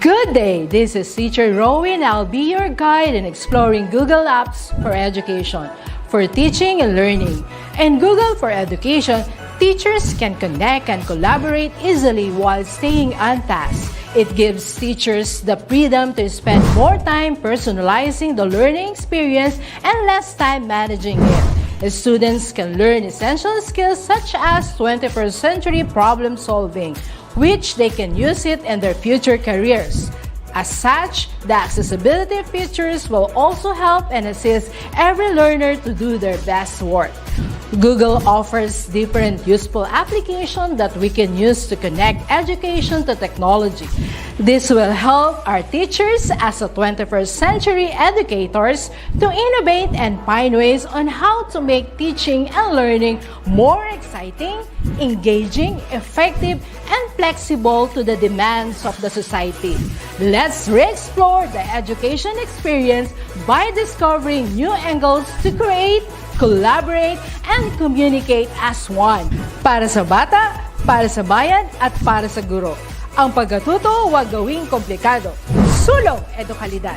Good day, this is Teacher Rowan. I'll be your guide in exploring Google Apps for Education, for teaching and learning. In Google for Education, teachers can connect and collaborate easily while staying on task. It gives teachers the freedom to spend more time personalizing the learning experience and less time managing it. Students can learn essential skills such as 21st century problem solving, which they can use it in their future careers. As such, the accessibility features will also help and assist every learner to do their best work. Google offers different useful applications that we can use to connect education to technology. This will help our teachers as a 21st century educators to innovate and find ways on how to make teaching and learning more exciting, engaging, effective, and flexible to the demands of the society. Let's re-explore the education experience by discovering new angles to create, collaborate, and communicate as one. Para sa bata, para sa bayan, at para sa guro. Ang pagkatuto huwag gawing komplikado. Sulong edukalidad.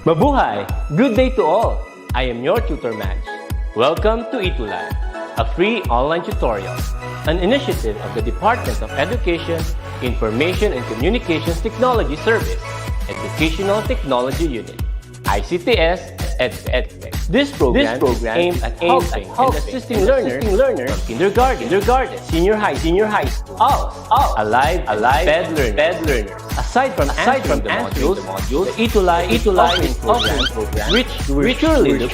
Mabuhay! Good day to all! I am your Tutor Match. Welcome to ETUlay, a free online tutorial, an initiative of the Department of Education, Information and Communications Technology Service, Educational Technology Unit, ICTS, DepEd. This program aims at helping and assisting learners from kindergarten, senior high school, all alive DepEd learners. Aside from answering the modules, the ETUlay offering program, which we surely look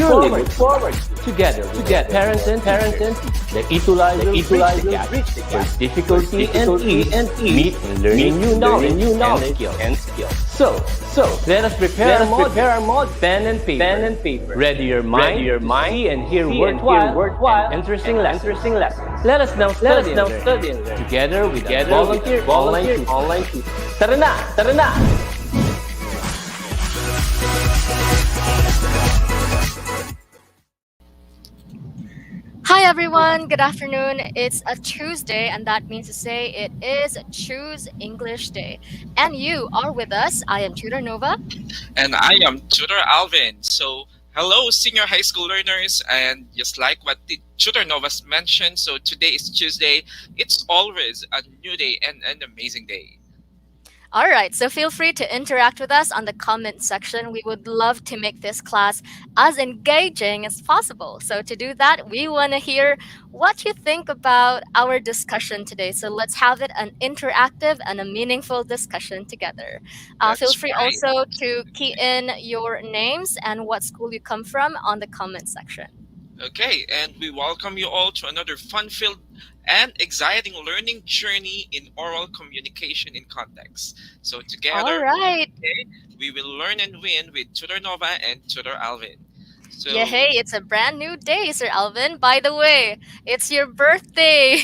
forward to. Together with parents and teachers, the ETUlay will bridge the gap where difficulty and ease meet in learning new knowledge and skills. So let us prepare our mod, pen and paper. Ready your mind to see and hear worthwhile and interesting lessons. Let us now study and learn together with a volunteer online tutor. Tara na! Hi everyone, good afternoon. It's a Tuesday, and that means to say it is Choose English Day. And you are with us. I am Tutor Nova. And I am Tutor Alvin. So, hello senior high school learners, and just like what the Tutor Nova's mentioned, so today is Tuesday. It's always a new day and an amazing day. All right, so feel free to interact with us on the comment section. We would love to make this class as engaging as possible. So to do that, we want to hear what you think about our discussion today. So let's have it an interactive and a meaningful discussion together. Feel free also to key in your names and what school you come from on the comment section. Okay, and we welcome you all to another fun-filled and exciting learning journey in oral communication in context. So together, today, we will learn and win with Tutor Nova and Tutor Alvin. So, yeah, hey, it's a brand new day, Sir Alvin. By the way, it's your birthday.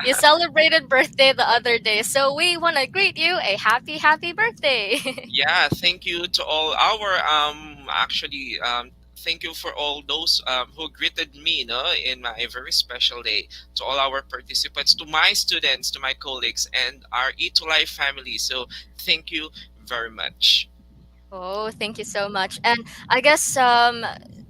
You celebrated birthday the other day, so we want to greet you a happy birthday. Yeah, thank you to all our thank you for all those who greeted me in my very special day, to all our participants, to my students, to my colleagues, and our ETUlay family. So thank you very much. Oh, thank you so much. And I guess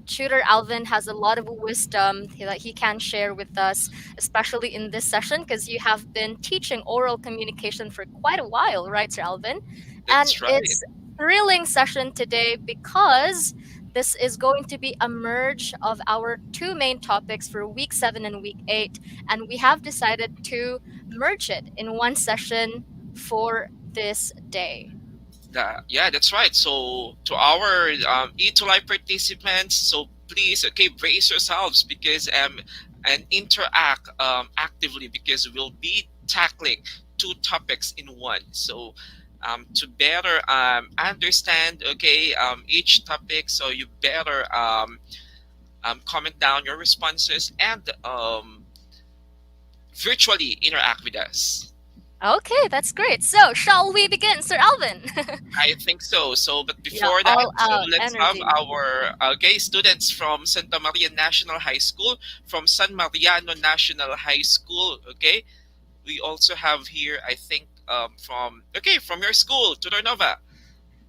Tutor Alvin has a lot of wisdom that he can share with us, especially in this session, because you have been teaching oral communication for quite a while, right, Sir Alvin? That's right. It's a thrilling session today because this is going to be a merge of our two main topics for week 7 and week 8, and we have decided to merge it in one session for this day. Yeah, that's right. So to our ETUlay participants, so please, brace yourselves because and interact actively, because we'll be tackling two topics in one. So to better understand each topic, so you better comment down your responses and virtually interact with us. Okay, that's great. So, shall we begin, Sir Alvin? I think so. So, but Yeah, before that, all so out let's have energy. our gay students from Santa Maria National High School, from San Mariano National High School. Okay, we also have here, I think, from your school, Tudor Nova.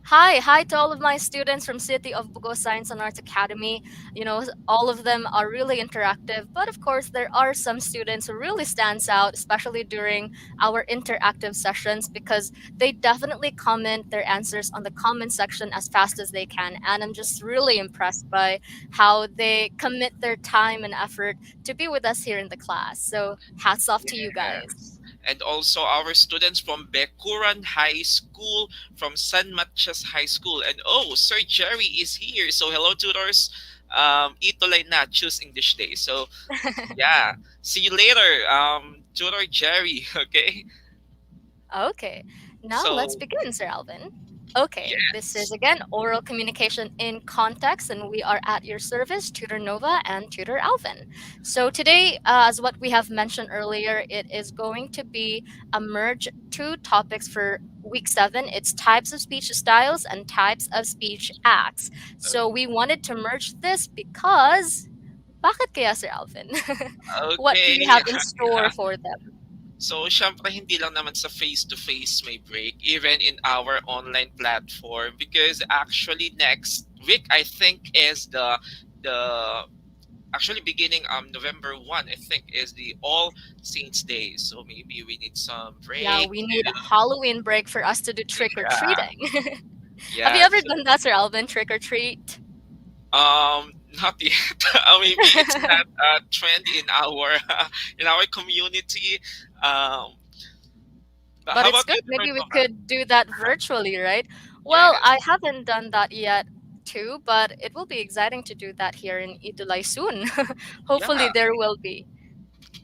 Hi to all of my students from City of Bugo Science and Arts Academy. You know, all of them are really interactive, but of course there are some students who really stands out, especially during our interactive sessions because they definitely comment their answers on the comment section as fast as they can, and I'm just really impressed by how they commit their time and effort to be with us here in the class. So, hats off to you guys. Yes. And also our students from Bekuran High School, from San Matias High School. And oh, Sir Jerry is here. So hello, tutors. ETUlay na, choose English day. So yeah, see you later, tutor Jerry. Okay. Okay, now let's So begin, Sir Alvin. Okay, this is yes. again oral communication in context, and we are at your service, Tutor Nova and Tutor Alvin. So, today, as what we have mentioned earlier, it is going to be a merge two topics for week 7. It's types of speech styles and types of speech acts. So, we wanted to merge this because. Bakit kaya, Sir Alvin? What do Okay. you have in store for them? So, syempre, hindi lang naman sa face-to-face may break, even in our online platform. Because actually, next week, I think, is the actually beginning November 1, I think, is the All Saints Day. So maybe we need some Yeah, break we to, need a Halloween break for us to do trick or yeah, treating. Have you yeah. ever So, done that, Sir Alvin? Trick or treat? not yet. Maybe it's not a trend in our in our community. Um, but But how it's about good. you, Maybe we Nova? could do that virtually, right? Well, Yes. I haven't done that yet too, but it will be exciting to do that here in ETUlay soon. Hopefully Yeah. there will be.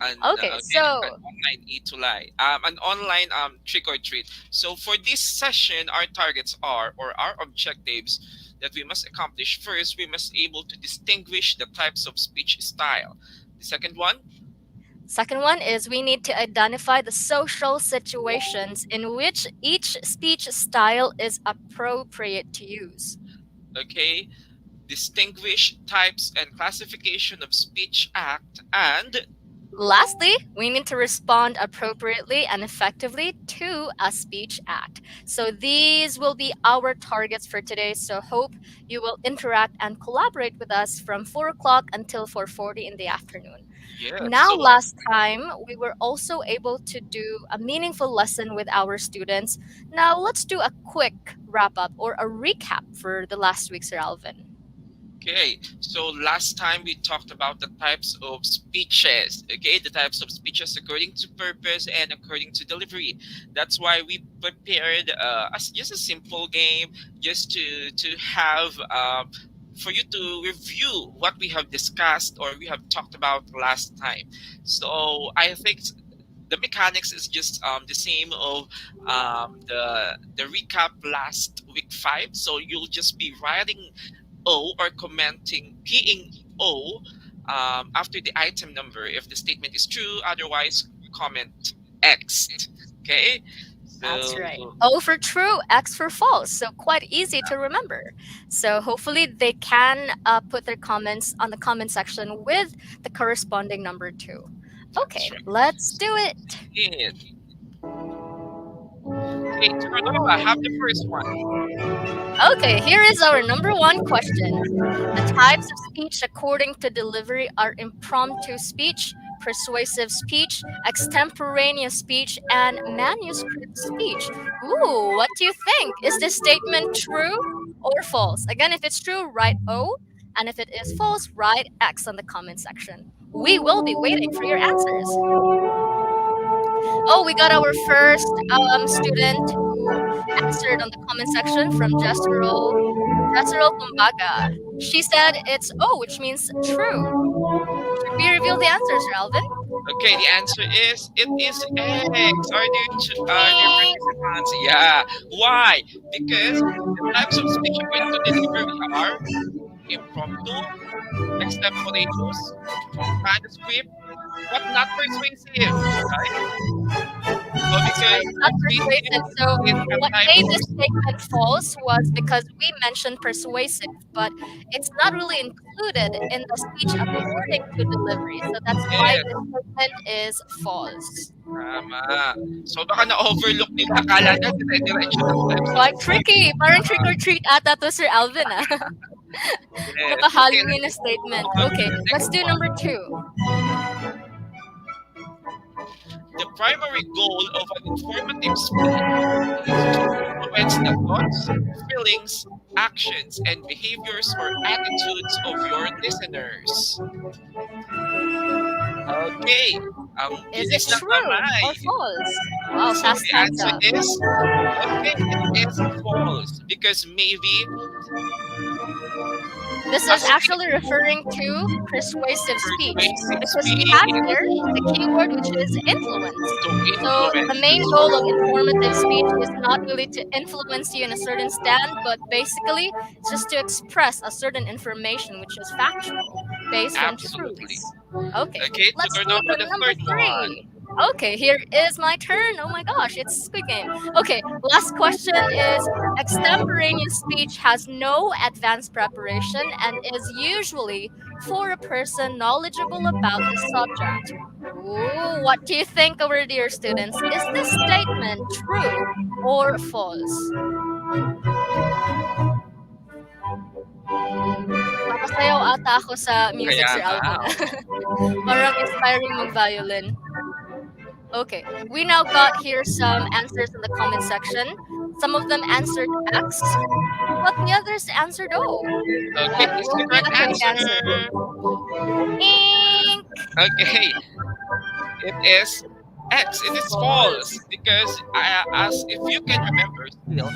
An Okay, again an so online ETUlay, an online trick or treat. So for this session, our targets are, or our objectives that we must accomplish. First, we must able to distinguish the types of speech style. The second one, second one is we need to identify the social situations in which each speech style is appropriate to use. okay, distinguish types and classification of speech act, and Lastly, we need to respond appropriately and effectively to a speech act. So these will be our targets for today. So hope you will interact and collaborate with us from 4 o'clock until 4:40 in the afternoon. yeah, Now, so last time, we were also able to do a meaningful lesson with our students. Now, let's do a quick wrap up or a recap for the last week, Sir Alvin. okay, so last time we talked about the types of speeches, okay, the types of speeches according to purpose and according to delivery. That's why we prepared just a simple game, just to have for you to review what we have discussed or we have talked about last time. So I think the mechanics is just the same of the recap last week 5. So you'll just be writing O or commenting keying O after the item number if the statement is true. Otherwise, comment X. Okay. That's So right. O for true, X for false. So quite easy to remember. So hopefully they can put their comments on the comment section with the corresponding number too. that's Okay, right. let's do it. Yeah. Okay, Turanova, have the first one. Okay, here is our number one question. The types of speech according to delivery are impromptu speech, persuasive speech, extemporaneous speech, and manuscript speech. Ooh, what do you think? Is this statement true or false? Again, if it's true, write O, and if it is false, write X on the comment section. We will be waiting for your answers. Oh, we got our first student who answered on the comment section from Jessero Kumbaga. She said it's O, which means true. Should we reveal the answers, Alvin? Okay, the answer is it is X. Are there participants? Yeah. Why? Because the types of speech according to delivery are impromptu, extemporaneous, manuscript, but not persuasive. Right? That's because right. Not persuasive persuasive. So is a what type made of this statement false was because we mentioned persuasive, but it's not really included in the speech according to delivery. So that's why yes, this statement is false. tama. So baka na-overlook nila, akala nila dire-diretso lang tayo sa Quite point. tricky. Parang trick or treat ata to Sir Alvin, ah. Yes. Okay, Naka-Halloween na statement. on to Okay, the let's next do one. number two. The primary goal of an informative speech is to influence the thoughts, feelings, actions, and behaviors or attitudes of your listeners. Okay, ang Is it bilis ng true kamay. or false? Wow, So fast the hands answer up. is okay, it is false because maybe This a is actually referring to persuasive speech persuasive because we speech have here the keyword which is influence. to So the influence main goal of you. informative speech is not really to influence you in a certain stand, but basically it's just to express a certain information which is factual, based on Absolutely. truths. Okay, Okay, let's tutor do number the the number third one. three. Okay, here is my turn. Oh my gosh, it's Squid Game. Okay, last question is extemporaneous speech has no advanced preparation and is usually for a person knowledgeable about the subject. Ooh, what do you think, our dear students? Is this statement true or false? Papasayaw ata ako sa music, Kaya Sir nga, Alvin. oo. Parang inspiring mag-violin. Okay, we now got here some answers in the comment section. Some of them answered X, but the others answered O. Okay, What is will the be correct the correct answer? answer. Ink! Okay, it is X. It is false False. because as if you can remember, still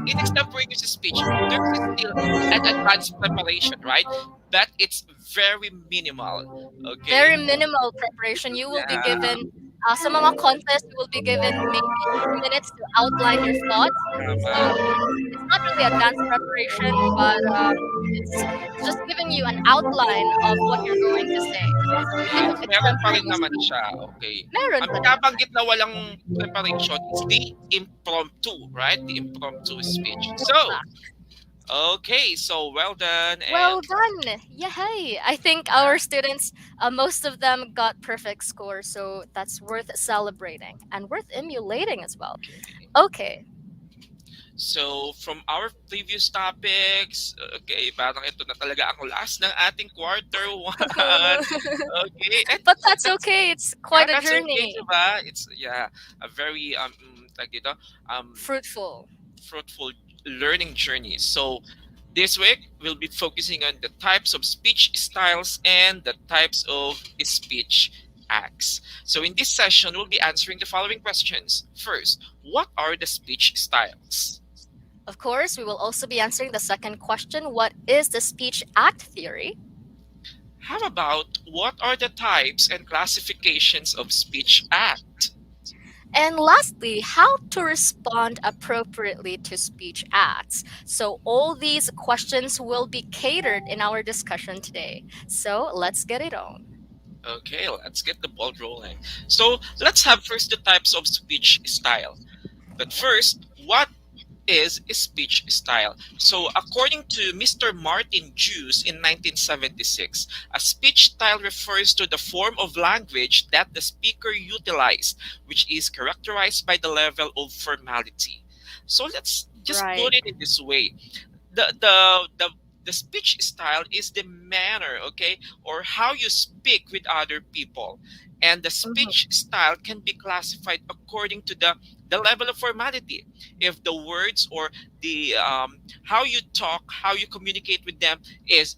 in extemporaneous speech, there's still an advanced preparation, right? But it's very minimal. Okay. Very minimal preparation. You will be Yeah. given, sa mga contest, you will be given maybe 2 minutes to outline your thoughts. So Tama. it's not really advanced preparation, but it's just giving you an outline of what you're going to say. So yun Yes, yung meron pa rin extemporaneous naman speech. siya. Okay. Meron Ang pa rin. binabanggit na walang preparation is the impromptu, right? The impromptu speech. So, okay, so well done. Well And done! Yay! I think our students, most of them got perfect scores, so that's worth celebrating and worth emulating as well. okay. Okay, So, from our previous topics, okay, parang ito na talaga ang last ng ating quarter oh one. no. Okay, and But that's that's okay. It's yeah, quite a that's okay, journey. diba? It's yeah, a very tag dito, Fruitful. fruitful learning journey. So, this week we'll be focusing on the types of speech styles and the types of speech acts. So, in this session, we'll be answering the following questions. First, what are the speech styles? Of course, we will also be answering the second question: what is the speech act theory? How about what are the types and classifications of speech act? And lastly, how to respond appropriately to speech acts. So, all these questions will be catered in our discussion today. So, let's get it on. Okay, let's get the ball rolling. So let's have first the types of speech style. But first, what is speech style? So according to Mr. Martin Juice in 1976, a speech style refers to the form of language that the speaker utilized, which is characterized by the level of formality. So let's just Right. put it in this way. The speech style is the manner, okay, or how you speak with other people, and the speech style can be classified according to the level of formality. If the words or the how you talk, how you communicate with them is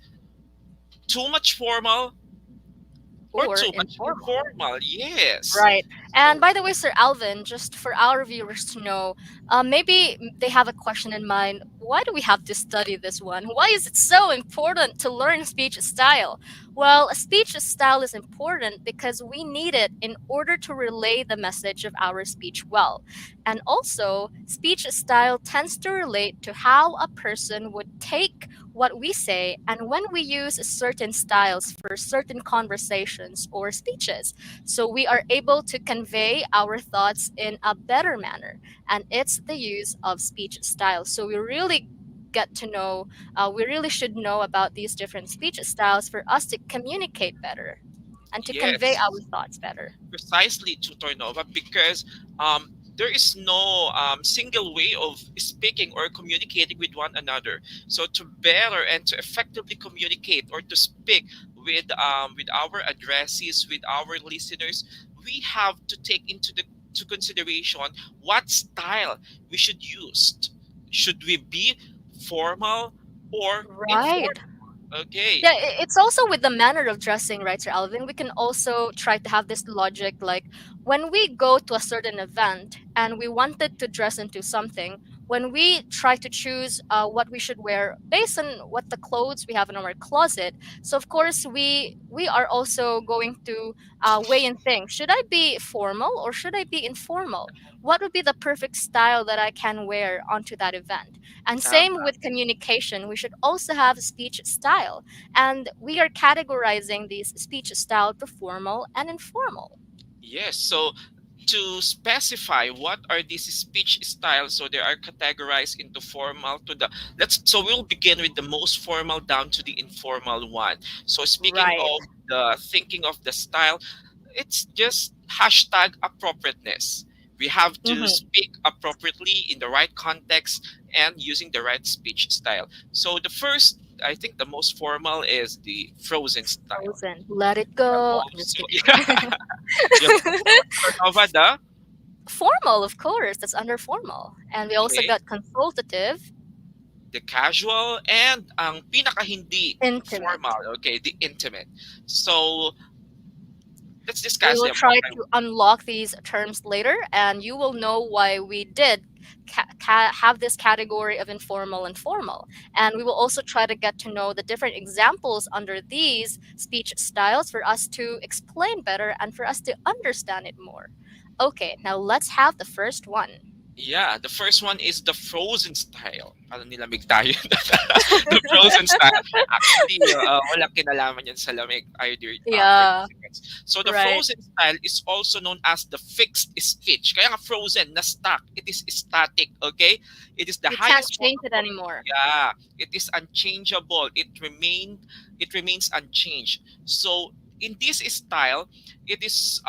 too much formal or Or too much informal. informal, yes. Right. And by the way, Sir Alvin, just for our viewers to know, maybe they have a question in mind. Why do we have to study this one? Why is it so important to learn speech style? Well, a speech style is important because we need it in order to relay the message of our speech well. And also, speech style tends to relate to how a person would take what we say and when we use certain styles for certain conversations or speeches. So we are able to convey convey our thoughts in a better manner, and it's the use of speech styles. So we really get to know, we really should know about these different speech styles for us to communicate better and to convey Yes, our thoughts better. precisely, Tutor Nova, because there is no single way of speaking or communicating with one another. So to better and to effectively communicate or to speak with our addressees, with our listeners, we have to take into the to consideration what style we should use. Should we be formal or informal? Right. Okay. Yeah, it's also with the manner of dressing, right, Sir Alvin? We can also try to have this logic like when we go to a certain event and we wanted to dress into something, when we try to choose what we should wear based on what the clothes we have in our closet. So of course we are also going to weigh and think: should I be formal or should I be informal? What would be the perfect style that I can wear onto that event? And same with communication, we should also have speech style, and we are categorizing these speech style to formal and informal. Yes, so to specify what are these speech styles, so they are categorized into formal to the let's so we'll begin with the most formal down to the informal one. So speaking Right. of the thinking of the style, it's just hashtag appropriateness. We have to Mm-hmm. speak appropriately in the right context and using the right speech style. So the first, I think the most formal is the frozen style. Frozen. Let it The go. I'm just most, kidding. yeah, you have Nova, the Formal, of course. That's under formal. And we also okay, got consultative, the casual, and ang pinaka hindi intimate. formal, okay, the intimate. So let's We discuss will them one try by to one. unlock these terms later, and you will know why we did have this category of informal and formal. And we will also try to get to know the different examples under these speech styles for us to explain better and for us to understand it more. Okay, now let's have the first one. Yeah, the first one is the frozen style. Parang nilamig tayo. The frozen style. Actually, walang kinalaman yan sa lamig, either Yeah, participants. So the right. frozen style is also known as the fixed speech. Kaya nga frozen, na stuck. It is static, okay? It is the You can't highest form change it of, anymore. yeah, it is unchangeable. It remains unchanged. So in this style, it is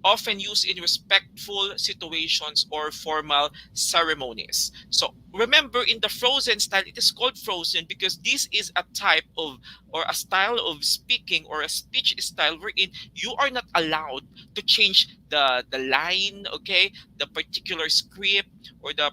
often used in respectful situations or formal ceremonies. So remember, in the frozen style, it is called frozen because this is a type of or a style of speaking or a speech style wherein you are not allowed to change the line, okay, the particular script or the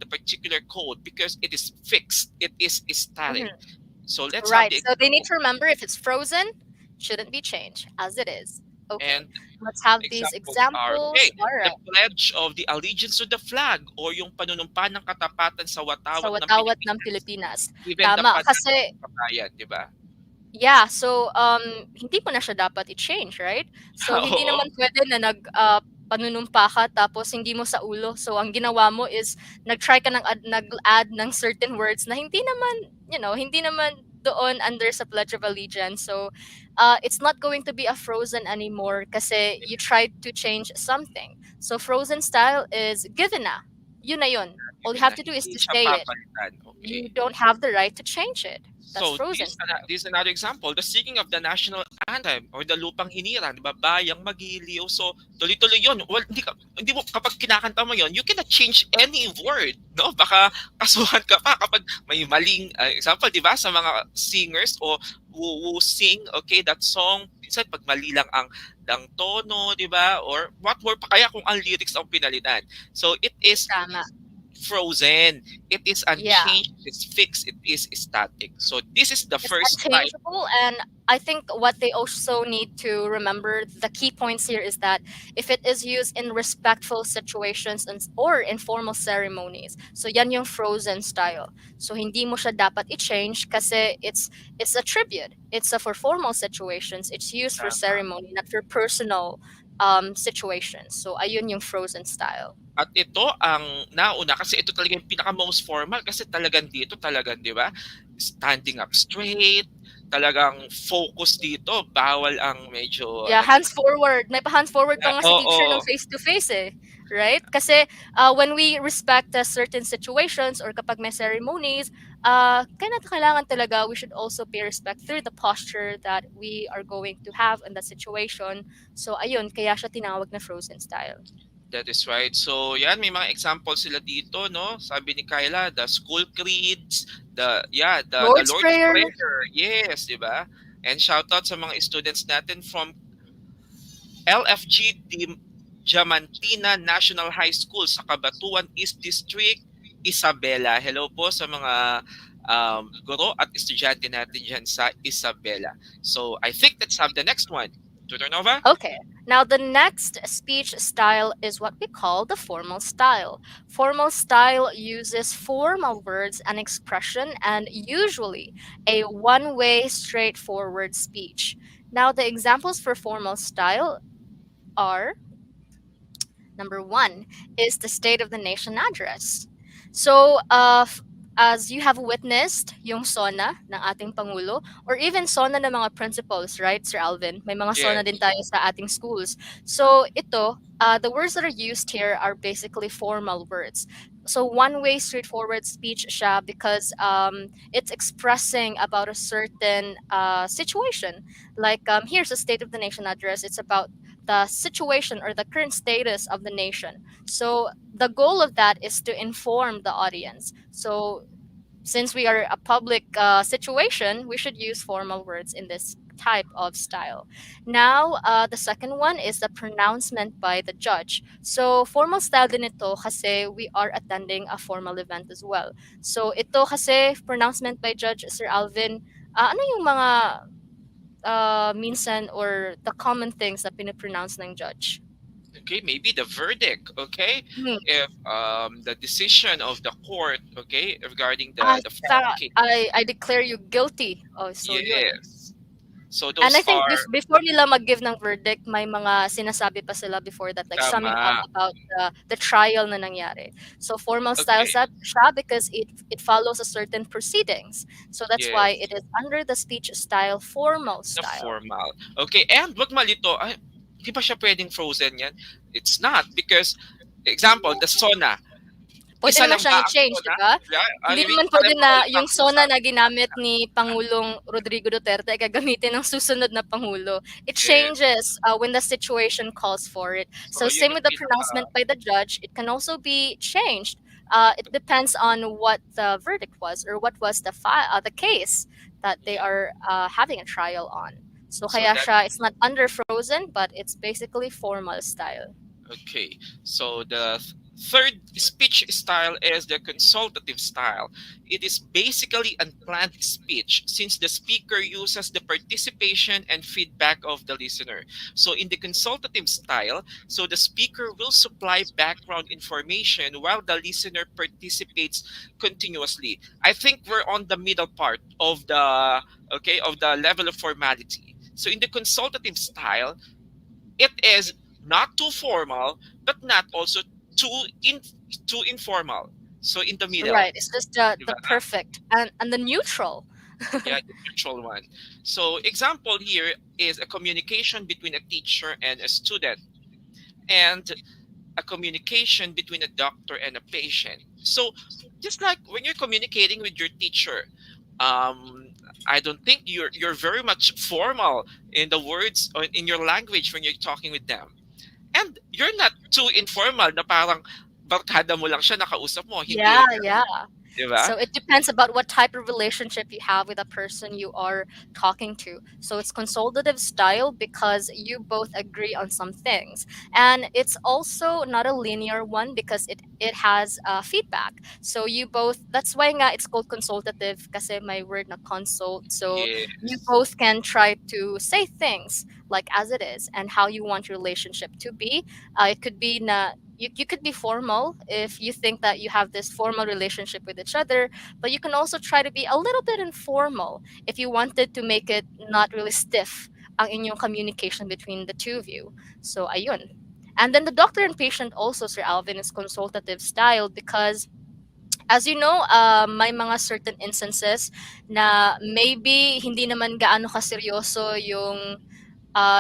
particular code because it is fixed. It is static. Mhm. So let's have Right. the So they need example. to remember if it's frozen, shouldn't be changed as it is. Okay. And Let's have these examples are, examples. okay, All the right. pledge of the allegiance to the flag or yung panunumpa ng katapatan sa Sa watawat ng watawat ng Pilipinas. Pilipinas. Even the Tama. pananaw Kasi ng kabayan, di ba? yeah, so hindi mo na siya dapat i-change, right? So hindi Oo. naman pwede na panunumpa ka tapos hindi mo sa ulo. So ang ginawa mo is nag-try ka nag-add ng certain words na hindi naman, hindi naman doon under sa Pledge of Allegiance. So it's not going to be a frozen anymore kasi you tried to change something. So frozen style is given na. Yun na yun. All you Even have na to do is hindi to siya say it. papalitan. You Okay. don't have the right to change it. That's So frozen style. this is another example. The singing of the national anthem or the lupang hinirang, di ba? Bayang magiliw. So tuloy-tuloy yun. Well, hindi mo, kapag kinakanta mo yun, you cannot change any word. No? Baka kasuhan ka pa kapag may maling, example, di ba? Sa mga singers o who sing, okay, that song, minsan pag mali lang ang tono, di ba? Or what more pa kaya kung ang lyrics ang pinalitan. So it is Tama. frozen. It is Yeah. unchanged. It's fixed. It is static. So this is the It's first type. unchangeable, and I think what they also need to remember, the key points here is that if it is used in respectful situations or informal ceremonies, so yan yung frozen style. So hindi mo siya dapat i-change kasi it's a tribute. It's for formal situations. It's used for ceremony, not for personal situations. So ayun yung frozen style. At ito ang nauna kasi ito talaga yung pinaka most formal kasi talagang dito talagang, di ba? Standing up straight, talagang focus dito. Bawal ang medyo Yeah, hands forward. May pa-hands forward pa nga si teacher oo, ng face-to-face eh. Right? Kasi when we respect certain situations or kapag may ceremonies, kailangan talaga we should also pay respect through the posture that we are going to have in that situation. So ayun, kaya siya tinawag na frozen style. that is right. So, yan, may mga examples sila dito, no? Sabi ni Kyla, the school creeds, the Lord's Lord's Prayer. Prayer. Yes, di ba? And shout out sa mga students natin from LFG Diamantina National High School sa Cabanatuan East District, Isabela. Hello po sa mga guro at estudyante natin dyan sa Isabela. So, I think let's have the next one. Tutor Nova? Okay. Now, the next speech style is what we call the formal style. Formal style uses formal words and expression and usually a one-way, straightforward speech. Now, the examples for formal style are number one is the State of the Nation address. So, as you have witnessed, yung SONA ng ating Pangulo, or even SONA ng mga principals, right, Sir Alvin? May mga SONA din Yes. tayo sa ating schools. So, ito, the words that are used here are basically formal words. So, one-way, straightforward speech siya because it's expressing about a certain situation. Like, here's the State of the Nation address. It's about the situation or the current status of the nation. So the goal of that is to inform the audience. So since we are a public situation, we should use formal words in this type of style. Now, the second one is the pronouncement by the judge. So formal style din ito kasi we are attending a formal event as well. So ito kasi pronouncement by judge, Sir Alvin, ano yung mga minsan or the common things na pinipronounce ng judge? Okay, maybe the verdict, okay? Hmm. If the decision of the court, okay, regarding the fraud Sa, case. I declare you guilty. Oh, so yun. Yes. So And those I think are before nila mag-give ng verdict, may mga sinasabi pa sila before that, like summing up tama. about the trial na nangyari. So formal style Okay. siya because it follows a certain proceedings. So that's why Yes. it is under the speech style, formal The style. formal. Okay, and wag malito, ay, di ba siya pwedeng frozen yan? It's not because, example, the SONA. Pwede Isa naman lang siyang ba ang i-change, di SONA? ba? Yeah, I Hindi mean, naman pwede na pare-pareho yung lang SONA usap. na ginamit ni Pangulong Rodrigo Duterte ay gagamitin ng susunod na Pangulo. It Yes. changes when the situation calls for it. So So yun same ang with the pronouncement by the judge, it can also be changed. It depends on what the verdict was or what was the case that they are having a trial on. So so kaya that siya, it's not under frozen, but it's basically formal style. Okay, so the third speech style is the consultative style. It is basically unplanned speech since the speaker uses the participation and feedback of the listener. So in the consultative style, so the speaker will supply background information while the listener participates continuously. I think we're on the middle part of the level of formality. So in the consultative style, it is not too formal, but not also too in too informal. So in the middle, Right. It's just the diba? perfect and the neutral. Yeah, the neutral one. So example here is a communication between a teacher and a student, and a communication between a doctor and a patient. So just like when you're communicating with your teacher, um, I don't think you're very much formal in the words or in your language when you're talking with them. And you're not too informal na parang barkada mo lang siya, nakausap mo, hindi Yeah, rin yeah. ganun, di ba? So it depends about what type of relationship you have with a person you are talking to. So it's consultative style because you both agree on some things. And it's also not a linear one because it has feedback. So you both, that's why nga it's called consultative kasi may word na consult. So you Yes. both can try to say things like as it is and how you want your relationship to be. It could be na you could be formal if you think that you have this formal relationship with each other, but you can also try to be a little bit informal if you wanted to make it not really stiff ang inyong communication between the two of you. So ayun. And then the doctor and patient also, Sir Alvin, is consultative style because As you know, may mga certain instances na maybe hindi naman gaano kaseryoso yung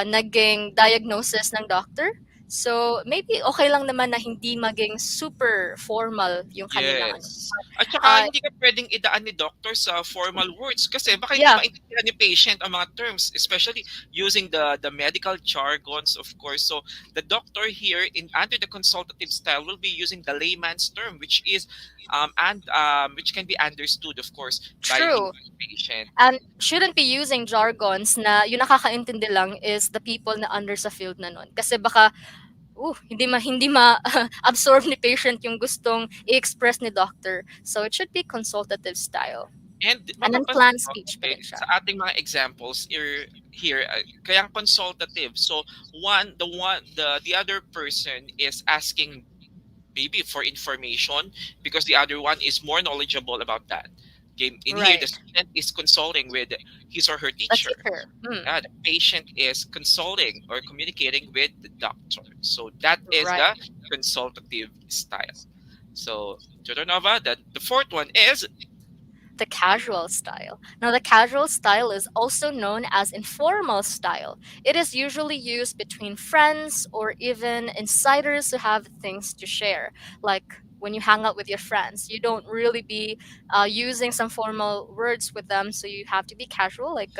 naging diagnosis ng doctor. So, maybe okay lang naman na hindi maging super formal yung kanilang ano. Yes. At saka Uh, hindi ka pwedeng idaan ni doctor sa formal words kasi baka hindi yeah, maintindihan ni patient ang mga terms, especially using the medical jargons, of course. So the doctor here in under the consultative style will be using the layman's term, which is and which can be understood, of course, by the true. patient. And shouldn't be using jargons na yung nakakaintindi lang is the people na under sa field na nun. Kasi baka hindi ma absorb ni patient yung gustong i-express ni doctor. So it should be consultative style. And And then mapapansin planned mo, speech pa okay, din siya. sa ating mga examples here, kaya consultative. So the other person is asking maybe for information because the other one is more knowledgeable about that. Okay, in here, the Right. student is consulting with his or her The teacher. teacher. The patient is consulting or communicating with the doctor. So that is Right. the consultative style. So, Tutor Nova, the fourth one is The casual style. Now, the casual style is also known as informal style. It is usually used between friends or even insiders who have things to share. Like when you hang out with your friends, you don't really be using some formal words with them, so you have to be casual, like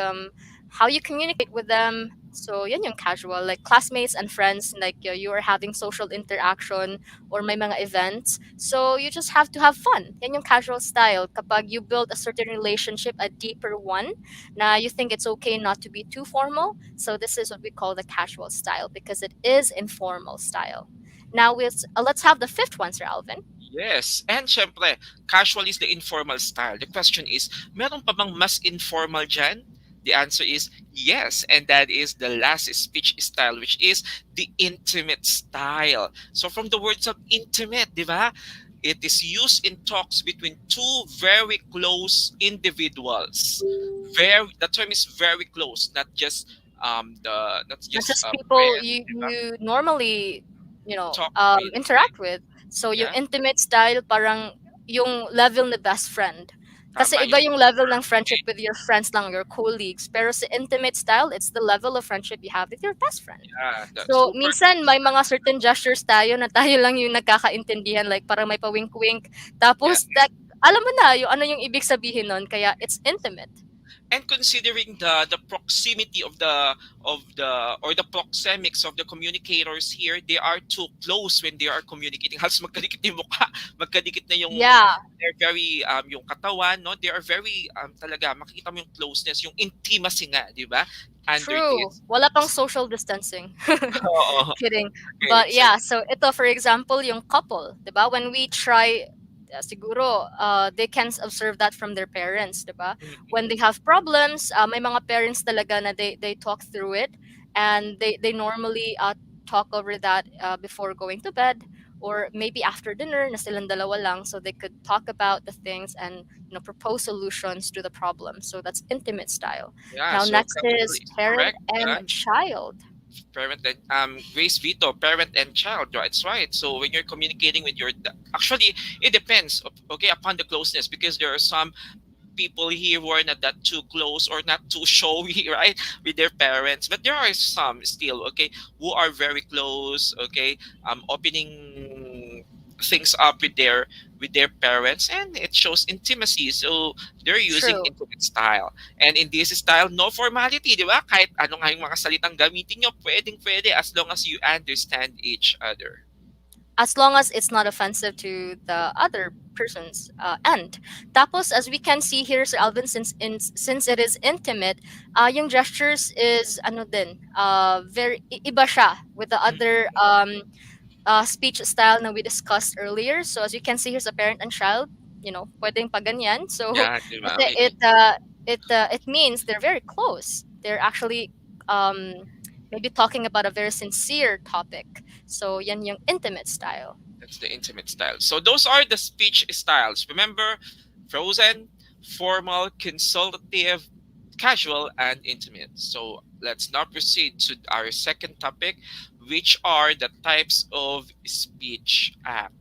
how you communicate with them. So, yan yung casual, like classmates and friends, like you are having social interaction or may mga events. So you just have to have fun. Yan yung casual style. Kapag you build a certain relationship, a deeper one, na you think it's okay not to be too formal. So this is what we call the casual style because it is informal style. Now let's have the fifth one, Sir Alvin. yes. And syempre, casual is the informal style. The question is, meron pa bang mas informal dyan? The answer is yes. And that is the last speech style, which is the intimate style. So from the words of intimate, di ba? It is used in talks between two very close individuals. The term is very close, not just not Not just just a people friend, di ba? you normally Talk with, interact with. So yung yeah. intimate style parang yung level na best friend. Kasi Tama, iba yung yung level ng friendship with your friends lang, your colleagues. Pero sa intimate style, it's the level of friendship you have with your best friend. the So, super minsan may mga certain gestures tayo na tayo lang yung nagkakaintindihan, like parang may pa-wink-wink. yeah. Tapos, alam mo na yung ano yung ibig sabihin nun, kaya it's intimate. And considering the proximity of the proxemics of the communicators here, they are too close when they are communicating. Halos magkadikit na yung mukha, magkadikit na yung Yeah, they're very yung katawan, no? They are very talaga makikita mo yung closeness, yung intimacy nga, di ba? Under true. this. Wala pang social distancing. Oo. Kidding. Okay. But So, yeah, so ito for example, yung couple, 'di ba? When we try siguro they can observe that from their parents, 'di ba? When they have problems, may mga parents talaga na they talk through it and they normally talk over that before going to bed or maybe after dinner na silang dalawa lang so they could talk about the things and propose solutions to the problem. So that's intimate style. yeah, Now so next couple is is parent correct. and child. Parent and Grace Vito, parent and child, right? It's right. So when you're communicating with actually it depends, okay, upon the closeness because there are some people here who are not that too close or not too showy, right, with their parents, but there are some still, okay, who are very close, okay, opening things up with their parents, and it shows intimacy. So they're using True. intimate style. And in this style, no formality, di ba? Kahit ano nga yung mga salitang gamitin nyo, pwedeng-pwede as long as you understand each other. As long as it's not offensive to the other person's end. Tapos, as we can see here, Sir Alvin, since it is intimate, yung gestures is ano din, very iba siya with the other speech style na we discussed earlier. So as you can see, here's a parent and child. Pwedeng pa ganyan. So Yeah, di ba? kasi it means they're very close. They're actually maybe talking about a very sincere topic. So yan yung intimate style. That's the intimate style. So those are the speech styles. Remember, frozen, formal, consultative, casual, and intimate. So let's now proceed to our second topic, which are the types of speech act.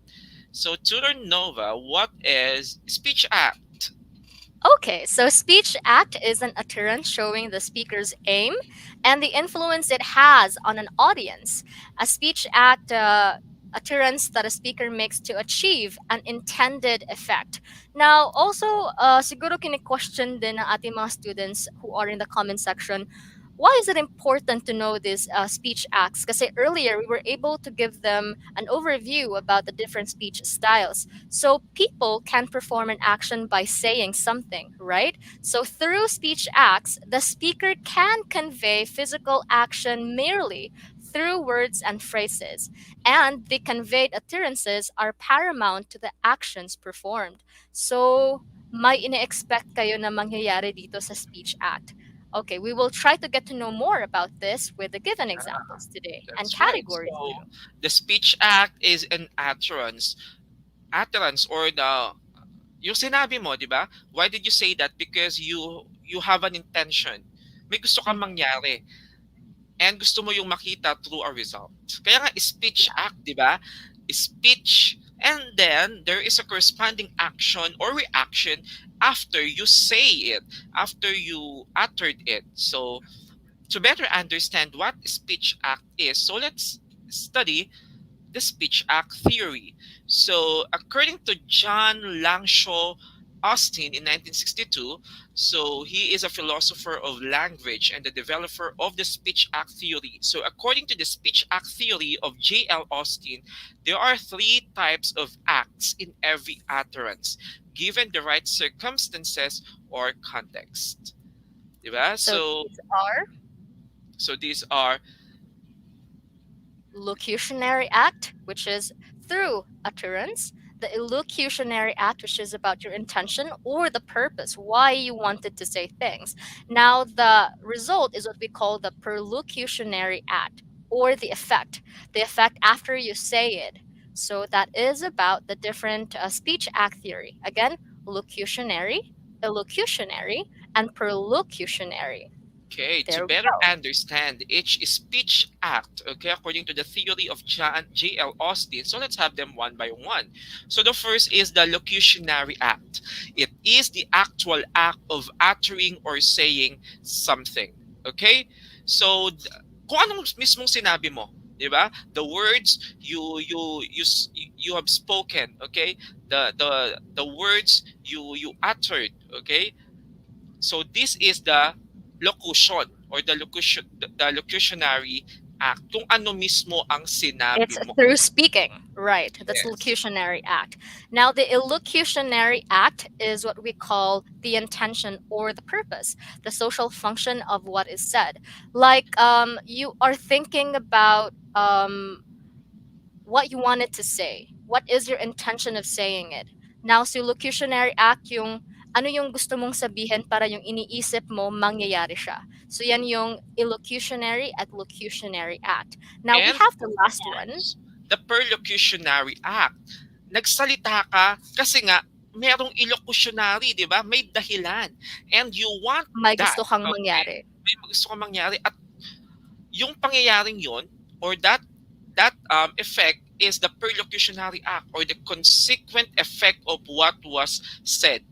So, Tutor Nova, what is speech act? Okay, so speech act is an utterance showing the speaker's aim and the influence it has on an audience. A speech act utterance that a speaker makes to achieve an intended effect. Now, also, siguro kini-question din ng ating mga students who are in the comment section, why is it important to know these speech acts? Because earlier we were able to give them an overview about the different speech styles. So people can perform an action by saying something, right? So through speech acts, the speaker can convey physical action merely through words and phrases, and the conveyed utterances are paramount to the actions performed. So may ine-expect kayo na mangyayari dito sa speech act. Okay, we will try to get to know more about this with the given examples today and That's right. categories too. So, the speech act is an utterance or the yung sinabi mo, di ba? Why did you say that? Because you have an intention. May gusto kang Mhm. mangyari and gusto mo yung makita through a result. Kaya nga speech act, di ba? Speech and then there is a corresponding action or reaction after you say it, after you uttered it. So to better understand what speech act is, so let's study the speech act theory. So, according to John Langshaw Austin in 1962, so he is a philosopher of language and the developer of the speech act theory. So, according to the speech act theory of J.L. Austin, there are three types of acts in every utterance, given the right circumstances or context. Diba? So these are So these are locutionary act, which is through utterance, the illocutionary act, which is about your intention or the purpose, why you wanted to say things. Now, the result is what we call the perlocutionary act or the effect after you say it. So, that is about the different speech act theory. Again, locutionary, illocutionary, and perlocutionary. okay, to There we better go. understand each speech act, okay, according to the theory of John J.L. Austin. So let's have them one by one. So the first is the locutionary act. It is the actual act of uttering or saying something. Okay? So kung anong mismong sinabi mo, 'di ba? The words you have spoken, okay? The words you uttered, okay? So this is the locution or the locutionary act. Kung ano mismo ang It's sinabi mo. through speaking, right? That's Yes. locutionary act. Now, the illocutionary act is what we call the intention or the purpose, the social function of what is said. Like you are thinking about what you wanted to say. What is your intention of saying it? Now, sa locutionary act, yung ano yung gusto mong sabihin para yung iniisip mo mangyayari siya. So yan yung illocutionary at locutionary act. Now, we And have the of last one. course, the perlocutionary act. Nagsalita ka kasi nga merong illocutionary, 'di ba? May dahilan. And you want May that. gusto kang Okay? mangyari. May gusto kang mangyari at yung pangyayaring yon or that effect is the perlocutionary act or the consequent effect of what was said.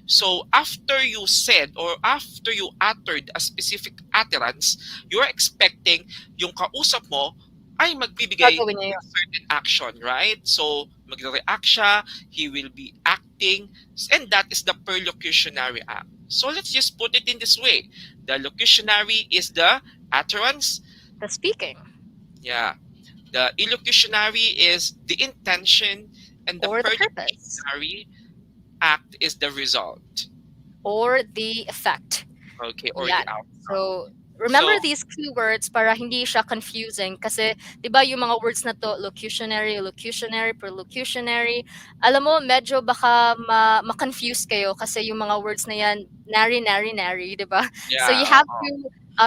So after you said or after you uttered a specific utterance, you're expecting yung kausap mo ay magbibigay Gagawin niya ng yun. certain action, right? So magre-react siya, he will be acting, and that is the perlocutionary act. So let's just put it in this way. The locutionary is the utterance. The speaking Yeah. The illocutionary is the intention, and the or the purpose perlocutionary act is the result. or the effect. Okay, or the Yan. outcome. So, remember So, these keywords para hindi siya confusing kasi 'di ba yung mga words na to locutionary, locutionary, perlocutionary, alam mo medyo baka ma-confuse kayo kasi yung mga words na yan nary nary nary, 'di ba? So yeah, you have to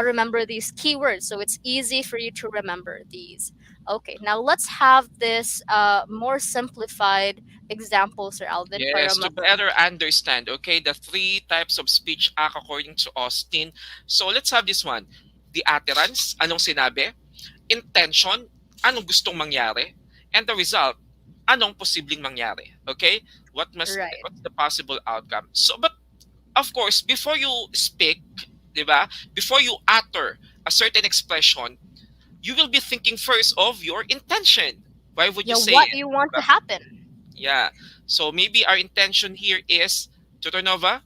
remember these keywords so it's easy for you to remember these. Okay, now let's have this more simplified example, Sir Alvin, para yes, to better understand, okay, the three types of speech act according to Austin. So, let's have this one. The utterance, anong sinabi? Intention, anong gustong mangyari? And the result, anong posibleng mangyari. Okay? Right. What's the possible outcome? So, but of course, before you speak, di ba? Before you utter a certain expression, you will be thinking first of your intention. Why would you Yeah, say what it? you want to Diba? happen. Yeah. So maybe our intention here is, Tutor Nova?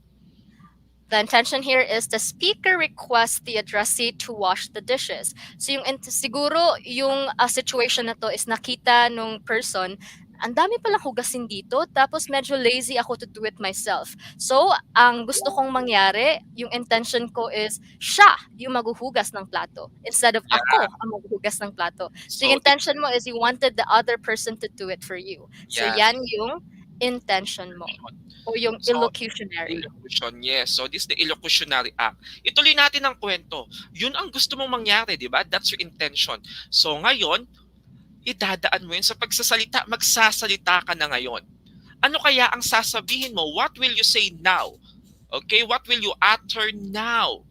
The intention here is the speaker requests the addressee to wash the dishes. So siguro yung situation na to is nakita nung person, ang dami palang hugasin dito, tapos medyo lazy ako to do it myself. So, ang gusto kong mangyari, yung intention ko is siya yung maghuhugas ng plato instead of Yeah. ako ang maghuhugas ng plato. So, yung So it's, intention mo is you wanted the other person to do it for you. So, yeah. yan yung intention mo o yung So, illocutionary. illocution, yes. So this is the illocutionary act. Ituloy natin ang kwento. Yun ang gusto mong mangyari, di ba? That's your intention. So ngayon, idadaan mo yun sa pagsasalita. Magsasalita ka na ngayon. Ano kaya ang sasabihin mo? What will you say now? Okay? What will you utter now?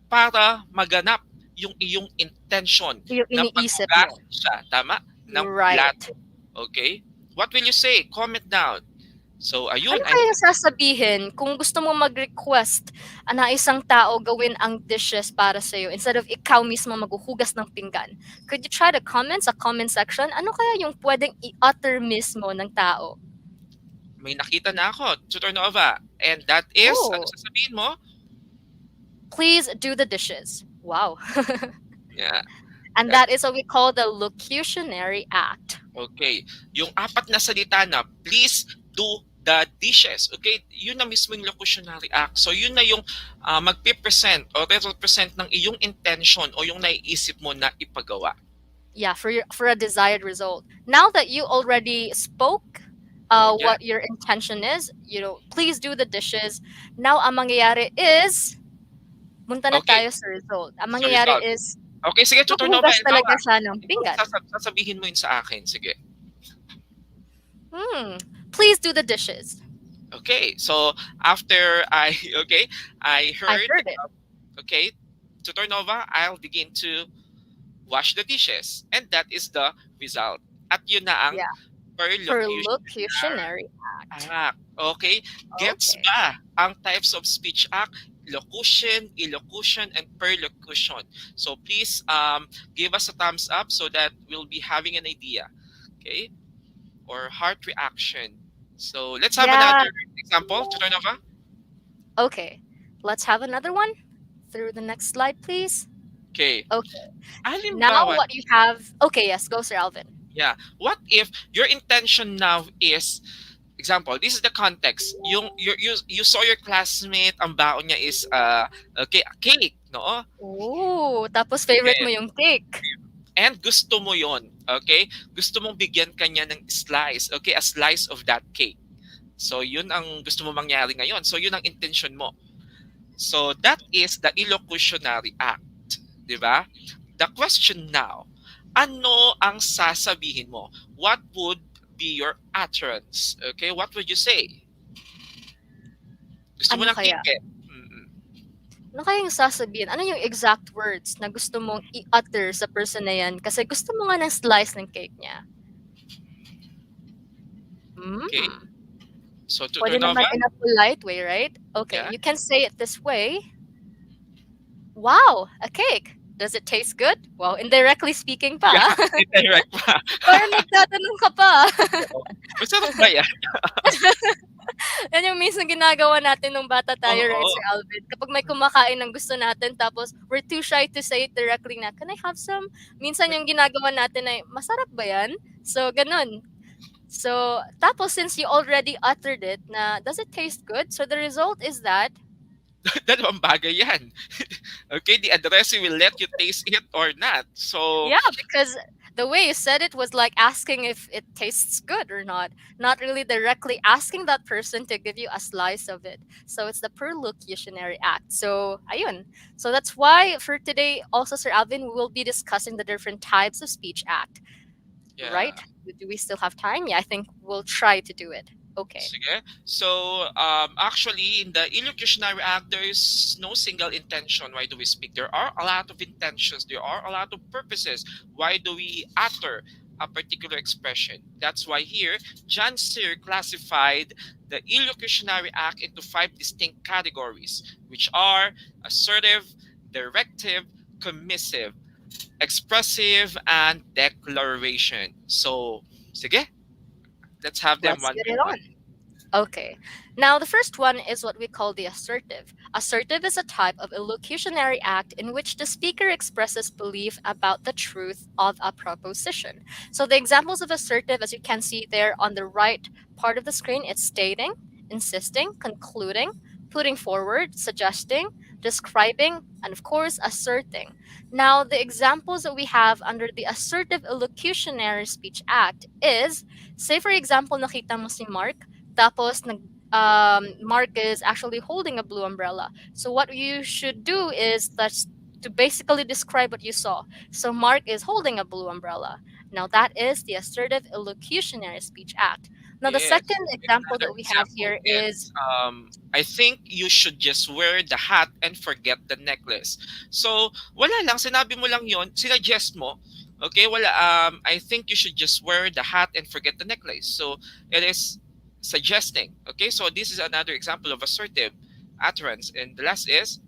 Para maganap yung iyong intention Yung na iniisip paghugas mo. siya. Tama? Ng Right. plato. Okay? What will you say? Comment down. So, ayun. Ano kaya sasabihin kung gusto mo mag-request na isang tao gawin ang dishes para sa'yo instead of ikaw mismo maghuhugas ng pinggan? Could you try to comment sa comment section? Ano kaya yung pwedeng i-utter mismo ng tao? May nakita na ako, Tutor Nova. And that is, Oh. ano sasabihin mo? Please do the dishes. Wow. Yeah. And that is what we call the locutionary act. Okay. Yung apat na salita na, please do the dishes. Okay? Yun na mismo yung locutionary act. So, yun na yung magpipresent o represent ng iyong intention o yung naiisip mo na ipagawa. Yeah, for a desired result. Now that you already spoke Yeah. what your intention is, please do the dishes. Now, ang mangyayari is, munta na Okay. tayo sa result. Ang Sa mangyayari result. is, Okay, sige, Tutor Nova. maghuhugas talaga siya ng Ikaw, pinggan. sasabihin mo yun sa akin. Sige. Please do the dishes. Okay, so after I I heard heard it. okay, Tutor Nova, I'll begin to wash the dishes. And that is the result. At yun na ang Yeah. per For locution locutionary act. act. Okay? Gets Okay. ba ang types of speech act? Locution, illocution, and perlocution. So please give us a thumbs up so that we'll be having an idea. Okay? Or heart reaction. So let's have Yeah. another example, Tutor Nova. Okay. Let's have another one. Through the next slide, please. Okay. Okay. Now Halimbawa, what you have... Okay, yes. Go, Sir Alvin. yeah. What if your intention now is, example, this is the context. You saw your classmate, ang baon niya is okay, cake, no? Ooh, tapos favorite mo yung cake. And gusto mo yon, okay? Gusto mong bigyan kanya ng slice, okay? A slice of that cake. So, yun ang gusto mo mangyari ngayon. So, yun ang intention mo. So, that is the illocutionary act. Di ba? The question now, ano ang sasabihin mo? What would be your utterance? Okay? What would you say? Gusto mo Ano ng kaya? cake? Ano kaya yung sasabihin? Ano yung exact words na gusto mong i-utter sa person na yan? Kasi gusto mo nga ng slice ng cake niya. Okay. So, Tutor Pwede Nova? naman in a polite way, right? Okay, Yeah. you can say it this way. Wow, a cake. Does it taste good? Well, indirectly speaking pa. Yeah, indirect pa. Parang nagtatanong ka pa. Masarap ba yan? Yan yung minsan ginagawa natin nung bata tayo, Oo. right, Sir Alvin? Kapag may kumakain ng gusto natin, tapos we're too shy to say it directly na, can I have some? Minsan yung ginagawa natin ay, masarap ba yan? So, ganun. So, tapos since you already uttered it na, does it taste good? So, the result is that, Dalawang bagay yan. Okay, the addressee will let you taste it or not. So, yeah, because the way you said it was like asking if it tastes good or not. Not really directly asking that person to give you a slice of it. So it's the perlocutionary act. So, ayun. So that's why for today, also, Sir Alvin, we will be discussing the different types of speech act. yeah. Right? Do we still have time? Yeah, I think we'll try to do it. Okay. Sige. So, actually, in the illocutionary act, there is no single intention. Why do we speak? There are a lot of intentions. There are a lot of purposes. Why do we utter a particular expression. That's why here, John Sear classified the illocutionary act into five distinct categories, which are assertive, directive, commissive, expressive, and declaration. So, sige, let's have them Let's one get by it one. on. Okay. Now, the first one is what we call the assertive. Assertive is a type of illocutionary act in which the speaker expresses belief about the truth of a proposition. So, the examples of assertive, as you can see there on the right part of the screen, it's stating, insisting, concluding, putting forward, suggesting, describing, and of course, asserting. Now, the examples that we have under the assertive illocutionary speech act is, say for example, nakita mo si Mark, tapos Mark is actually holding a blue umbrella. So what you should do is that's to basically describe what you saw. So Mark is holding a blue umbrella. Now that is the assertive illocutionary speech act. Now the second Yes. example Another that we have example here is is I think you should just wear the hat and forget the necklace. So, wala lang, sinabi mo lang yon, sinuggest mo. Okay, wala, I think you should just wear the hat and forget the necklace. So, it is suggesting. Okay, so this is another example of assertive utterance. And the last is,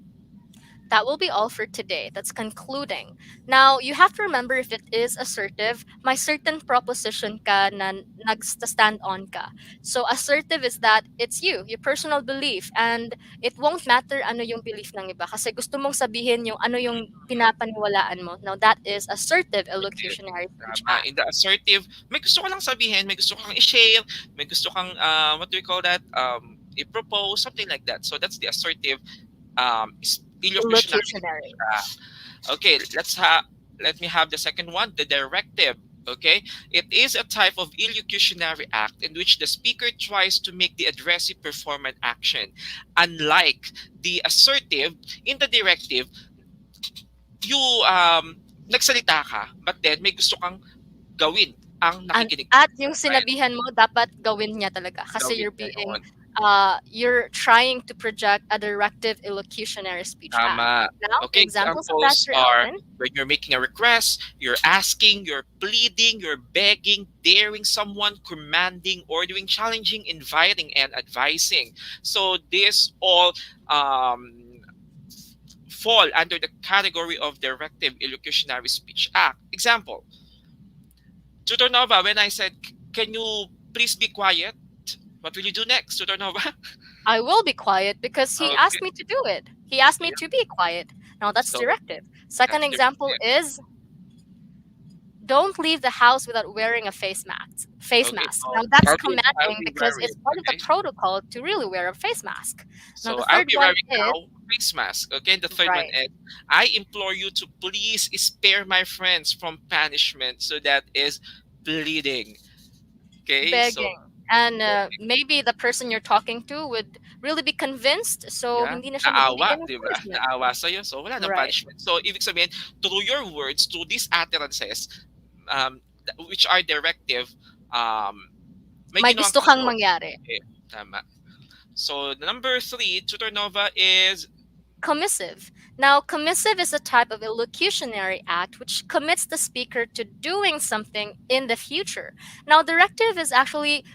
that will be all for today. That's concluding. Now, you have to remember if it is assertive, may certain proposition ka na nagsta-stand on ka. So, assertive is that it's you, your personal belief, and it won't matter ano yung belief ng iba kasi gusto mong sabihin yung ano yung pinapaniwalaan mo. Now, that is assertive illocutionary speech tama. act. In the assertive, may gusto ka lang sabihin, may gusto kang i-share, may gusto kang, what do we call that? I-propose, something like that. So that's the assertive illocutionary. Illocutionary. Okay, let me have the second one, the directive. Okay, it is a type of illocutionary act in which the speaker tries to make the addressee perform an action. Unlike the assertive, in the directive, you nagsalita ka, but then may gusto kang gawin ang nakikinig. At yung sinabihan mo, dapat gawin niya talaga. Kasi Gawin you're niya being, yun. you're trying to project a directive illocutionary speech act. Tama. Now, Okay, examples of that, examples Sir are Elvin. when you're making a request, you're asking, you're pleading, you're begging, daring someone, commanding, ordering, challenging, inviting, and advising. So this all fall under the category of directive illocutionary speech act. Example, Tutor Nova, when I said, can you please be quiet? What will you do next, Tutor Nova? I will be quiet because he asked Okay. me to do it. He asked me Yeah. to be quiet. Now, that's So directive. Second that's example directive. is don't leave the house without wearing a face mask. Face Okay, mask. so Now that's I'll commanding be because wearing. it's part of the Okay. protocol to really wear a face mask. Now So the I'll third be one wearing is now face mask. Okay, and the third one right, is I implore you to please spare my friends from punishment. So that is pleading. Okay, so begging. And maybe the person you're talking to would really be convinced, so yeah, hindi na siya naawa, magbibigay ng di ba? punishment. Naawa sa'yo, so wala nang Right. punishment. So ibig sabihin, through your words, through these utterances, which are directive, may May ginawang gusto kang kaso. mangyari. Okay, tama. So the number 3, Tutor Nova, is Commissive. Now, commissive is a type of illocutionary act which commits the speaker to doing something in the future. Now, directive is actually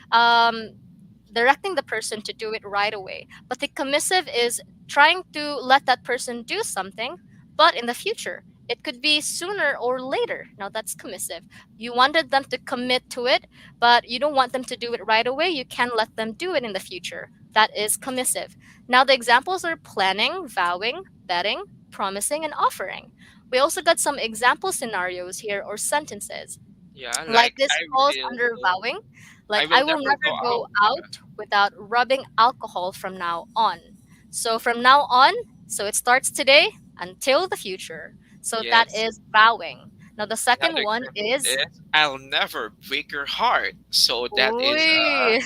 directing the person to do it right away, but the commissive is trying to let that person do something, but in the future. It could be sooner or later. Now, that's commissive. You wanted them to commit to it, but you don't want them to do it right away. You can let them do it in the future. That is commissive. Now, the examples are planning, vowing, betting, promising, and offering. We also got some example scenarios here or sentences. yeah, Like like this falls under vowing. I Like, will I will never never go go out. out without rubbing alcohol from now on. So, from now on, so it starts today until the future. So, that Yes. is vowing. Now, the second Another one example is, is I'll never break your heart. So that is uy,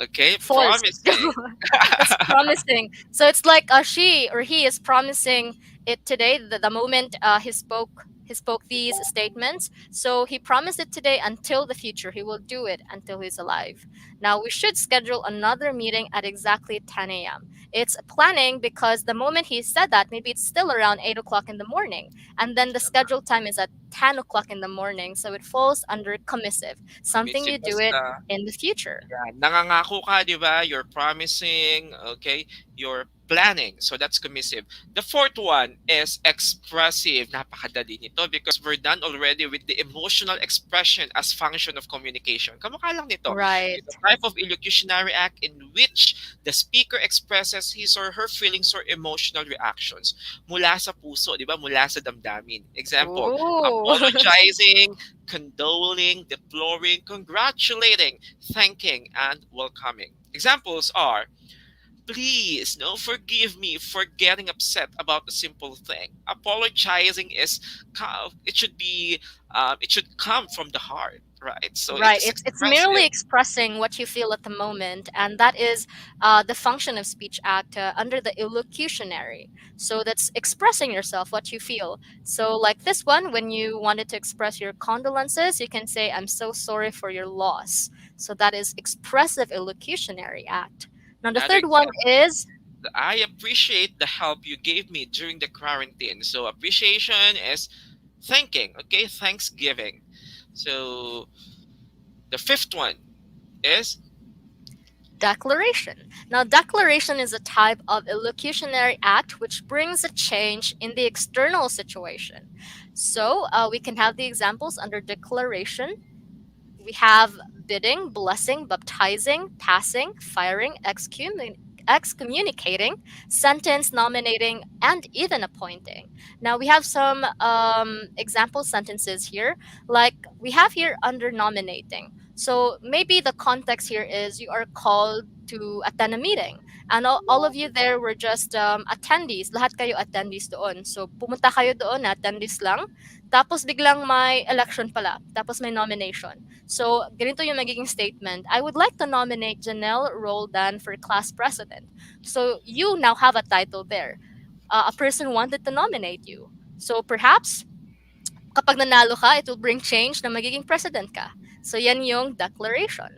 okay, forced. promising. That's promising. So it's like she or he is promising it today. The moment he spoke these statements. So he promised it today until the future. He will do it until he's alive. Now we should schedule another meeting at exactly 10 a.m. It's planning because the moment he said that, maybe it's still around 8 o'clock in the morning, and then the scheduled time is at 10 o'clock in the morning. So it falls under commissive, something Commissive you do it basta. in the future. Yeah, nangangako ka, di ba? You're promising, okay? You're planning. So that's commissive. The fourth one is expressive. Napakadali nito because we're done already with the emotional expression as function of communication. Kamukha lang nito. Right. It's a type of illocutionary act in which the speaker expresses his or her feelings or emotional reactions mula sa puso, di ba? Mula sa damdamin. Example, Ooh. apologizing, condoling, deploring, congratulating, thanking, and welcoming. Examples are, please, no, forgive me for getting upset about a simple thing. Apologizing is, it should be, it should come from the heart, right? So it Right. is It's merely expressive. expressing what you feel at the moment, and that is the function of speech act under the illocutionary. So that's expressing yourself, what you feel. So like this one, when you wanted to express your condolences, you can say, "I'm so sorry for your loss." So that is expressive illocutionary act. Now the Another third one example, is I appreciate the help you gave me during the quarantine. So appreciation is thanking, okay? Thanksgiving. So the fifth one is declaration. Now, declaration is a type of illocutionary act which brings a change in the external situation. So, we can have the examples under declaration. We have bidding, blessing, baptizing, passing, firing, excommunicating, sentence, nominating, and even appointing. Now we have some example sentences here, like we have here under nominating. So maybe the context here is you are called to attend a meeting, and all of you there were just attendees. Lahat kayo attendees doon. So pumunta kayo doon na attendees lang. Tapos biglang may election pala. Tapos may nomination. So, ganito yung magiging statement. I would like to nominate Janelle Roldan for class president. So, you now have a title there. A person wanted to nominate you. So, perhaps, kapag nanalo ka, it will bring change na magiging president ka. So, yan yung declaration.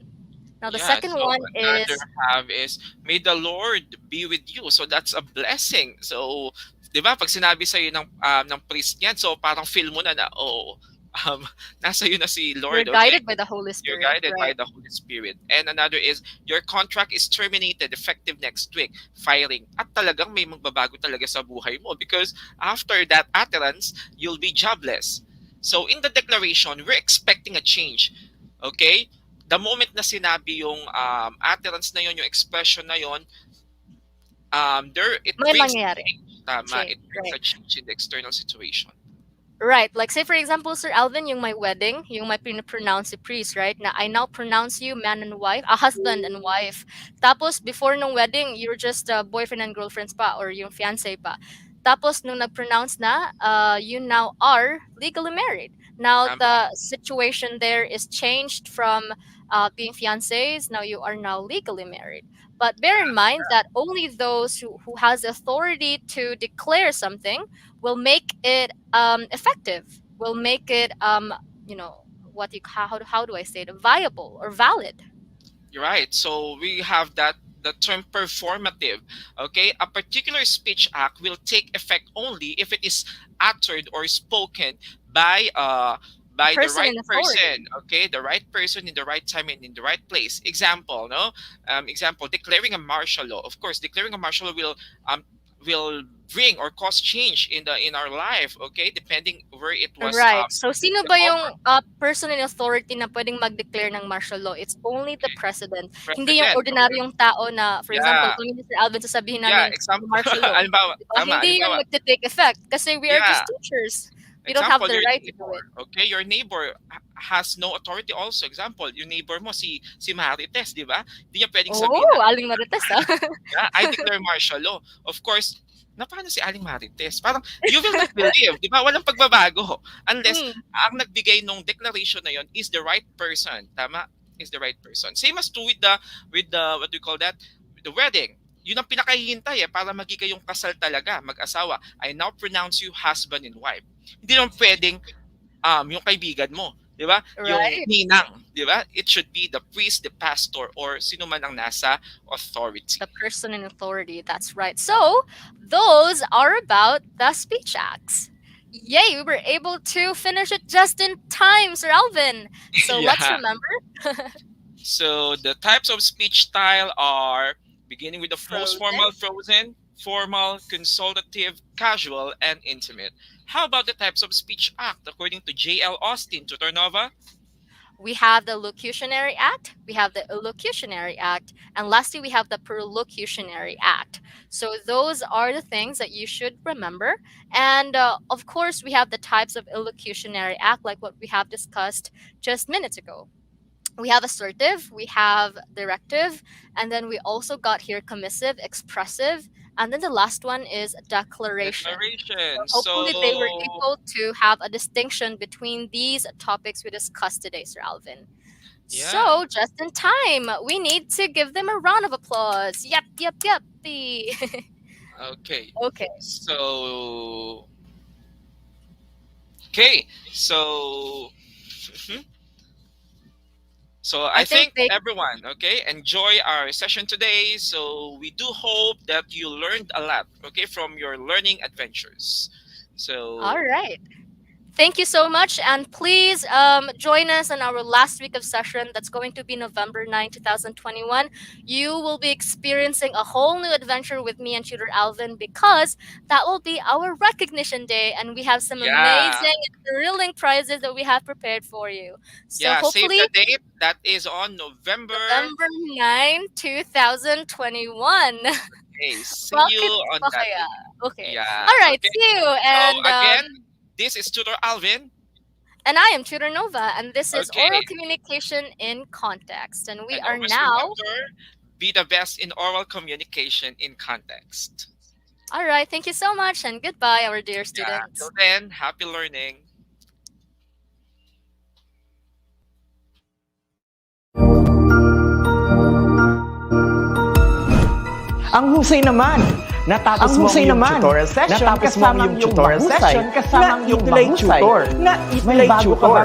Now, the yeah. second So one another is have is may the Lord be with you. So that's a blessing. So, 'di ba? Pag sinabi sa iyo ng priest niyan, so parang feel mo na oh, um, nasa iyo na si you're Lord. Okay, guided by the Holy you're Spirit, guided by right? the Holy Spirit. And another is your contract is terminated effective next week. Firing. At talagang may magbabago talaga sa buhay mo because after that utterance, you'll be jobless. So in the declaration, we're expecting a change. Okay? The moment na sinabi yung utterance na yon, yung expression na yon, there it May brings a mangyayari. change. Tama, Change, it brings right? a change in the external situation. Right. Like say for example, Sir Alvin, yung my wedding, yung my pronounce si priest, right? Na I now pronounce you man and wife, a husband and wife. Tapos before nung wedding, you were just boyfriend and girlfriends pa or yung fiancé pa. Tapos nung nag-pronounce na, you now are legally married. Now Tama. the situation there is changed from being fiancés. Now you are now legally married. But bear in mind that only those who has authority to declare something will make it effective, will make it you know what you how do I say it, viable or valid. You're right. So we have that the term performative. Okay, a particular speech act will take effect only if it is uttered or spoken by the Person right in authority. person. Okay, the right person in the right time and in the right place. Example, no, example, declaring a martial law. Of course, declaring a martial law will bring or cause change in our life. Okay, depending where it was Right. So sino ba offered. yung person in authority na pwedeng mag-declare ng martial law? It's only the Okay, president. Hindi yung president. Okay. ordinaryong tao na, for example, Yeah, kung Mr. Alvin sasabihin yeah. namin Example, martial law. halimbawa, Diba? tama, Hindi yun halimbawa, magte-take effect kasi we are yeah. just teachers. We don't have Example, the your right to do neighbor. it. Okay, your neighbor has no authority also. Example, yung neighbor mo si Marites, di ba? Hindi niya pwedeng sabihin Oh, na, aling marites ah. yeah, I declare martial law. Of course, na paano si Aling Marites? Parang, you will not believe, di ba? Walang pagbabago. Unless, Mm. ang nagbigay nung declaration na yon is the right person. Tama? Is the right person. Same as to with the what do you call that? With the wedding. yun ang pinakahihintay para maging kayong kasal talaga, mag-asawa. I now pronounce you husband and wife. Hindi naman pwedeng yung kaibigan mo, di ba? Yung Right. ninang, di ba? It should be the priest, the pastor, or sino man ang nasa authority. The person in authority, that's right. So those are about the speech acts. Yay, we were able to finish it just in time, Sir Alvin. So let's Yeah. remember. So the types of speech style are beginning with the most Frozen. formal, frozen, formal, consultative, casual, and intimate. How about the types of speech act according to J.L. Austin, Tutor Nova? We have the locutionary act, we have the illocutionary act, and lastly, we have the perlocutionary act. So those are the things that you should remember. And of course, we have the types of illocutionary act, like what we have discussed just minutes ago. We have assertive, we have directive, and then we also got here commissive, expressive, and then the last one is declaration. Declaration. Hopefully they were able to have a distinction between these topics we discussed today, Sir Alvin. Yeah. So just in time, we need to give them a round of applause. Yep. Okay. Okay. So mhm. So I think everyone, enjoy our session today. So we do hope that you learned a lot, from your learning adventures. So All right. Thank you so much. And please join us on our last week of session. That's going to be November 9, 2021. You will be experiencing a whole new adventure with me and Tutor Alvin, because that will be our recognition day. And we have some amazing and thrilling prizes that we have prepared for you. So hopefully, save the date. That is on November 9, 2021. Okay, see you on that day. Okay. Yeah. All right. See you. And so again, this is Tutor Alvin. And I am Tutor Nova, and this is Okay. Oral Communication in Context. And we And are always now... remember, be the best in oral communication in context. All right, thank you so much, and goodbye, our dear students. Till then, happy learning. Ang husay naman! Natapos mo ang iyong tutorial session kasama ang tutorial session kasama ang ETUlay tutor na ETUlay tutor.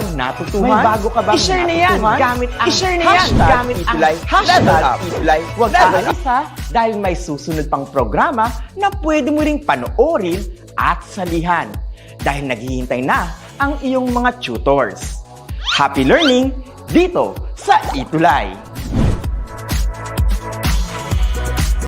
May bago ka bang I-share na yan gamit ang ETUlay #ETUlay. Huwag aalis ha, dahil may susunod pang programa na pwede mo ring panoorin at salihan dahil naghihintay na ang iyong mga tutors. Happy learning dito sa ETUlay!